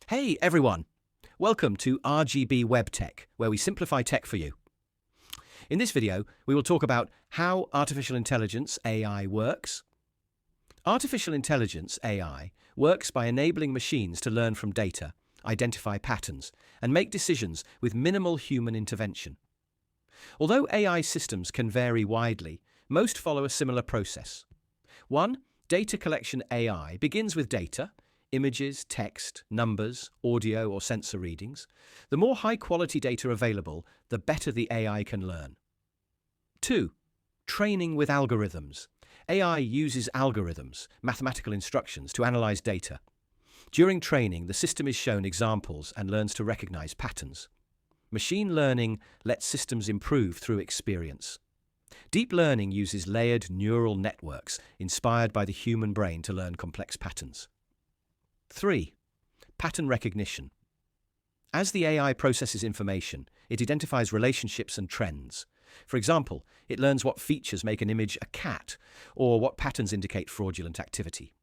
Hey everyone, welcome to RGB Web Tech, where we simplify tech for you. In this video, we will talk about how artificial intelligence AI works. Artificial intelligence AI works by enabling machines to learn from data, identify patterns, and make decisions with minimal human intervention. Although AI systems can vary widely, most follow a similar process. 1. Data collection AI begins with data, images, text, numbers, audio, or sensor readings. The more high-quality data available, the better the AI can learn. 2. Training with algorithms. AI uses algorithms, mathematical instructions, to analyze data. During training, the system is shown examples and learns to recognize patterns. Machine learning lets systems improve through experience. Deep learning uses layered neural networks inspired by the human brain to learn complex patterns. 3. Pattern recognition. As the AI processes information, it identifies relationships and trends. For example, it learns what features make an image a cat, or what patterns indicate fraudulent activity.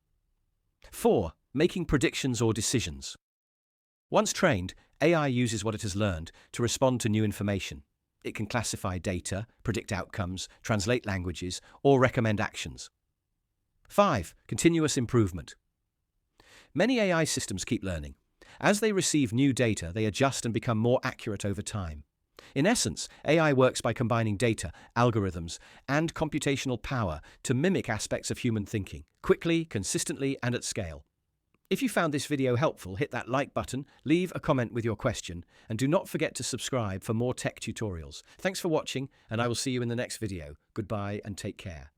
4. Making predictions or decisions. Once trained, AI uses what it has learned to respond to new information. It can classify data, predict outcomes, translate languages, or recommend actions. 5. Continuous improvement. Many AI systems keep learning. As they receive new data, they adjust and become more accurate over time. In essence, AI works by combining data, algorithms, and computational power to mimic aspects of human thinking, quickly, consistently, and at scale. If you found this video helpful, hit that like button, leave a comment with your question, and do not forget to subscribe for more tech tutorials. Thanks for watching, and I will see you in the next video. Goodbye and take care.